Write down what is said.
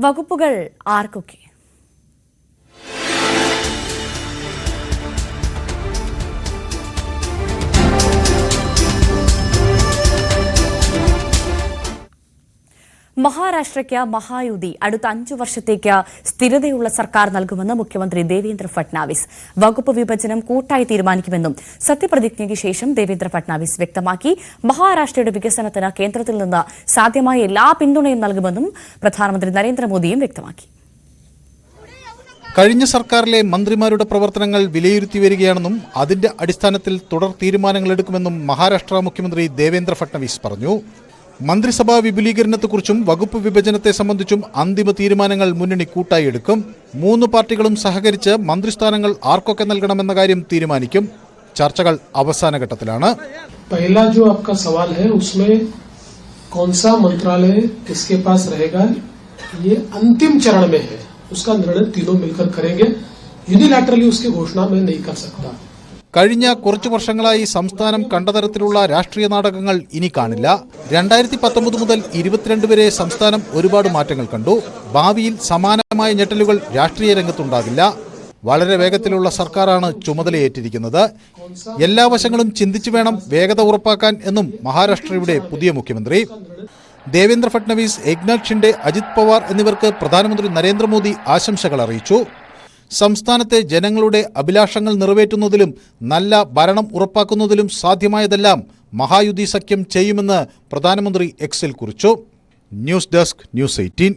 വകുപ്പുകൾ ആർക്കൊക്കെ? മഹാരാഷ്ട്രയ്ക്ക് മഹായുതി അടുത്ത 5 വർഷത്തേക്ക് സ്ഥിരതയുള്ള സർക്കാർ നൽകുമെന്ന് മുഖ്യമന്ത്രി ദേവേന്ദ്ര ഫട്നാവിസ്. വകുപ്പ് വിഭജനം കൂട്ടായി തീരുമാനിക്കുമെന്നും സത്യപ്രതിജ്ഞയ്ക്ക് ശേഷം ദേവേന്ദ്ര ഫട്നാവിസ് വ്യക്തമാക്കി. മഹാരാഷ്ട്രയുടെ വികസനത്തിന് കേന്ദ്രത്തിൽ നിന്ന് സാധ്യമായ എല്ലാ പിന്തുണയും നൽകുമെന്നും പ്രധാനമന്ത്രി നരേന്ദ്രമോദിയും വ്യക്തമാക്കി. കഴിഞ്ഞ സർക്കാരിലെ മന്ത്രിമാരുടെ പ്രവർത്തനങ്ങൾ വിലയിരുത്തി വരികയാണെന്നും അതിന്റെ അടിസ്ഥാനത്തിൽ തുടർ തീരുമാനങ്ങളെടുക്കുമെന്നും മഹാരാഷ്ട്ര മുഖ്യമന്ത്രി ദേവേന്ദ്ര ഫട്നാവിസ് പറഞ്ഞു. മന്ത്രിസഭാ വിപുലീകരണത്തെക്കുറിച്ചും വകുപ്പ് വിഭജനത്തെ സംബന്ധിച്ചും അന്തിമ തീരുമാനങ്ങൾ മുന്നണി കൂട്ടായി എടുക്കും. 3 പാർട്ടികളും സഹകരിച്ച് മന്ത്രിസ്ഥാനങ്ങൾ ആർക്കൊക്കെ നൽകണമെന്ന കാര്യം തീരുമാനിക്കും. ചർച്ചകൾ അവസാന ഘട്ടത്തിലാണ്. पहला जो आपका सवाल है उसमें कौन सा मंत्रालय किसके पास रहेगा ये अंतिम चरण में है. उसका निर्णय तीनों मिलकर करेंगे. यूनिलैटरली उसकी घोषणा मैं नहीं कर सकता. കഴിഞ്ഞ കുറച്ചു വർഷങ്ങളായി സംസ്ഥാനം കണ്ട തരത്തിലുള്ള രാഷ്ട്രീയ നാടകങ്ങൾ ഇനി കാണില്ല. 2019 മുതൽ 22 വരെ സംസ്ഥാനം ഒരുപാട് മാറ്റങ്ങൾ കണ്ടു. ഭാവിയിൽ സമാനമായ ഞെട്ടലുകൾ രാഷ്ട്രീയ രംഗത്തുണ്ടാകില്ല. വളരെ വേഗത്തിലുള്ള സർക്കാരാണ് ചുമതലയേറ്റിരിക്കുന്നത്. എല്ലാ വശങ്ങളും ചിന്തിച്ചു വേണം വേഗത ഉറപ്പാക്കാൻ എന്നും മഹാരാഷ്ട്രയുടെ പുതിയ മുഖ്യമന്ത്രി. ദേവേന്ദ്ര ഫട്നാവിസ്, ഏക്നാഥ് ഷിൻഡെ, അജിത് പവാർ എന്നിവർക്ക് പ്രധാനമന്ത്രി നരേന്ദ്രമോദി ആശംസകൾ അറിയിച്ചു. സംസ്ഥാനത്തെ ജനങ്ങളുടെ അഭിലാഷങ്ങൾ നിറവേറ്റുന്നതിലും നല്ല ഭരണം ഉറപ്പാക്കുന്നതിലും സാധ്യമായതെല്ലാം മഹായുതി സഖ്യം ചെയ്യുമെന്ന് പ്രധാനമന്ത്രി എക്സിൽ കുറിച്ചു. News desk, news 18.